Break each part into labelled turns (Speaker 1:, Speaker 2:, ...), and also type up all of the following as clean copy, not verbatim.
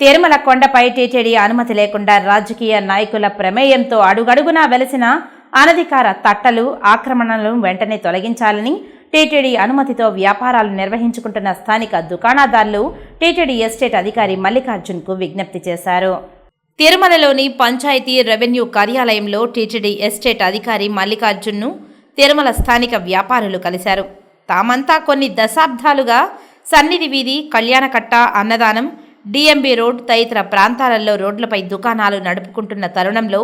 Speaker 1: తిరుమల కొండపై టీటీడీ అనుమతి లేకుండా రాజకీయ నాయకుల ప్రమేయంతో అడుగడుగునా వెలసిన అనధికార తట్టలు, ఆక్రమణలను వెంటనే తొలగించాలని టీటీడీ అనుమతితో వ్యాపారాలు నిర్వహించుకుంటున్న స్థానిక దుకాణదారులు టీటీడీ ఎస్టేట్ అధికారి మల్లికార్జున్కు విజ్ఞప్తి చేశారు. తిరుమలలోని పంచాయతీ రెవెన్యూ కార్యాలయంలో టీటీడీ ఎస్టేట్ అధికారి మల్లికార్జున్ను తిరుమల స్థానిక వ్యాపారులు కలిశారు. తామంతా కొన్ని దశాబ్దాలుగా సన్నిధి వీధి, కళ్యాణకట్ట, అన్నదానం, డిఎంబి రోడ్ తదితర ప్రాంతాలలో రోడ్లపై దుకాణాలు నడుపుకుంటున్న తరుణంలో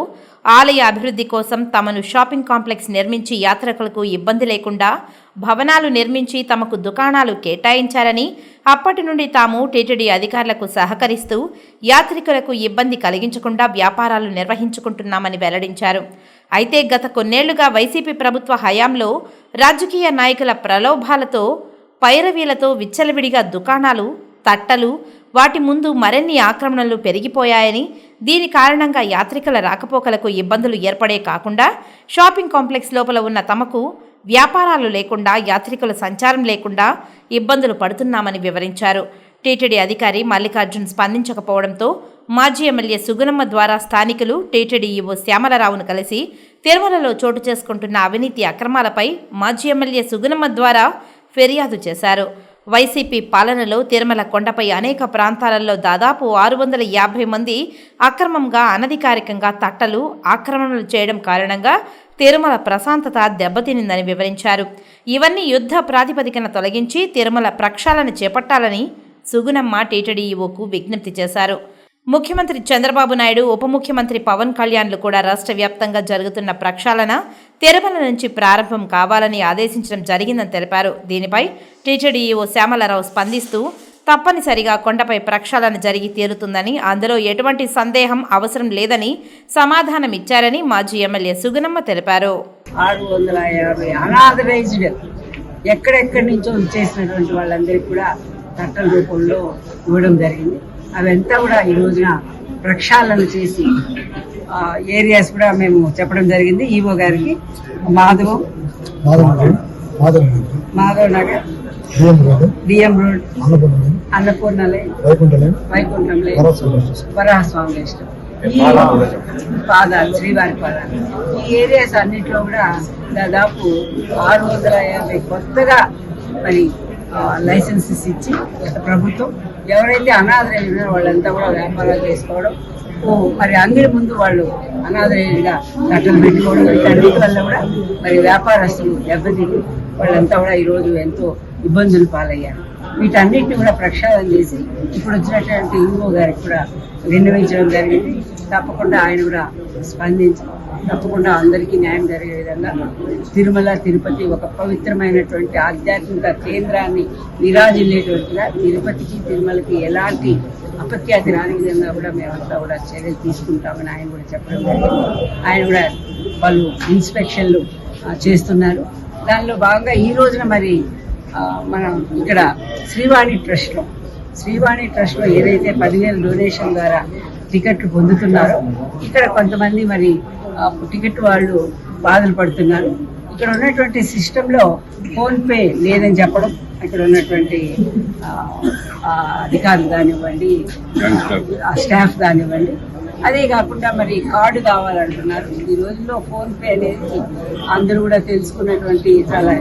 Speaker 1: ఆలయ అభివృద్ధి కోసం తమను షాపింగ్ కాంప్లెక్స్ నిర్మించి యాత్రికులకు ఇబ్బంది లేకుండా భవనాలు నిర్మించి తమకు దుకాణాలు కేటాయించారని, అప్పటి నుండి తాము టీటీడీ అధికారులకు సహకరిస్తూ యాత్రికులకు ఇబ్బంది కలిగించకుండా వ్యాపారాలు నిర్వహించుకుంటున్నామని వెల్లడించారు. అయితే గత కొన్నేళ్లుగా వైసీపీ ప్రభుత్వ హయాంలో రాజకీయ నాయకుల ప్రలోభాలతో, పైరవీలతో విచ్చలవిడిగా దుకాణాలు, తట్టలు, వాటి ముందు మరిన్ని ఆక్రమణలు పెరిగిపోయాయని, దీని కారణంగా యాత్రికుల రాకపోకలకు ఇబ్బందులు ఏర్పడే కాకుండా షాపింగ్ కాంప్లెక్స్ లోపల ఉన్న తమకు వ్యాపారాలు లేకుండా, యాత్రికుల సంచారం లేకుండా ఇబ్బందులు పడుతున్నామని వివరించారు. టీటీడీ అధికారి మల్లికార్జున్ స్పందించకపోవడంతో మాజీ ఎమ్మెల్యే సుగుణమ్మ ద్వారా స్థానికులు టీటీడీ ఈవో శ్యామలరావును కలిసి తిరుమలలో చోటు చేసుకుంటున్న అవినీతి అక్రమాలపై మాజీ ఎమ్మెల్యే సుగుణమ్మ ద్వారా ఫిర్యాదు చేశారు. వైసీపీ పాలనలో తిరుమల కొండపై అనేక ప్రాంతాలలో దాదాపు 650 మంది అక్రమంగా, అనధికారికంగా తట్టలు, ఆక్రమణలు చేయడం కారణంగా తిరుమల ప్రశాంతత దెబ్బతినిందని వివరించారు. ఇవన్నీ యుద్ధ ప్రాతిపదికన తొలగించి తిరుమల ప్రక్షాళన చేపట్టాలని సుగుణమ్మ టీటీడీ ఈవోకు విజ్ఞప్తి చేశారు. ముఖ్యమంత్రి చంద్రబాబు నాయుడు, ఉప ముఖ్యమంత్రి పవన్ కళ్యాణ్లు కూడా రాష్ట్ర వ్యాప్తంగా జరుగుతున్న ప్రక్షాళన తిరుమల నుంచి ప్రారంభం కావాలని ఆదేశించడం జరిగిందని తెలిపారు. దీనిపై టీటీడీ ఈవో శ్యామలరావు స్పందిస్తూ తప్పనిసరిగా కొండపై ప్రక్షాళన జరిగి తీరుతుందని, అందులో ఎటువంటి సందేహం అవసరం లేదని సమాధానం ఇచ్చారని మాజీ ఎమ్మెల్యే సుగుణమ్మ తెలిపారు.
Speaker 2: 650 అనాథరైజ్డ్ ఎక్కడెక్కడి నుంచో చేసినటువంటి వాళ్ళందరికీ కూడా తట్టల రూపంలో ఇవ్వడం జరిగింది. అవంతా కూడా ఈ రోజున ప్రక్షాళన చేసి ఏరియాస్ కూడా మేము చెప్పడం జరిగింది. ఈవో గారికి Madhav Nagar, DM road, Annapurna line, Vaikuntham line, Varahaswamy ఇష్టం, ఈ పాదాలు, శ్రీవారి పాదాలు, ఈ ఏరియాస్ అన్నింటిలో కూడా దాదాపు 650 కొత్తగా మరి లైసెన్సెస్ ఇచ్చి గత ప్రభుత్వం ఎవరైతే అనాథరైన వాళ్ళంతా కూడా వ్యాపారాలు చేసుకోవడం, మరి అంగడి ముందు వాళ్ళు అనాథరైనగా కట్టలు పెట్టుకోవడం, వీటన్నిటి వల్ల కూడా మరి వ్యాపారస్తులు దెబ్బతిని వాళ్ళంతా కూడా ఈరోజు ఎంతో ఇబ్బందులు పాలయ్యారు. వీటన్నిటిని కూడా ప్రక్షాళన చేసి ఇప్పుడు వచ్చినటువంటి ఈవో గారికి కూడా విన్నవించడం జరిగింది. తప్పకుండా ఆయన కూడా స్పందించి తప్పకుండా అందరికీ న్యాయం జరిగే విధంగా తిరుమల, తిరుపతి ఒక పవిత్రమైనటువంటి ఆధ్యాత్మిక కేంద్రాన్ని విరాజిల్లేటువంటిగా తిరుపతికి, తిరుమలకి ఎలాంటి అపఖ్యాతి రాని విధంగా కూడా మేమంతా కూడా చర్యలు తీసుకుంటామని ఆయన కూడా చెప్పడం జరిగింది. ఆయన కూడా వాళ్ళు ఇన్స్పెక్షన్లు చేస్తున్నారు. దానిలో భాగంగా ఈ రోజున మరి మనం ఇక్కడ శ్రీవాణి ట్రస్ట్లో ఏదైతే 10,000 డొనేషన్ ద్వారా టికెట్లు పొందుతున్నారో, ఇక్కడ కొంతమంది మరి టికెట్ వాళ్ళు బాధలు పడుతున్నారు. ఇక్కడ ఉన్నటువంటి సిస్టంలో ఫోన్పే లేదని చెప్పడం, ఇక్కడ ఉన్నటువంటి అధికారులు కానివ్వండి, స్టాఫ్ కానివ్వండి, అదే కాకుండా మరి కార్డు కావాలంటున్నారు. ఈ రోజుల్లో ఫోన్పే అనేది అందరూ కూడా తెలుసుకున్నటువంటి చాలా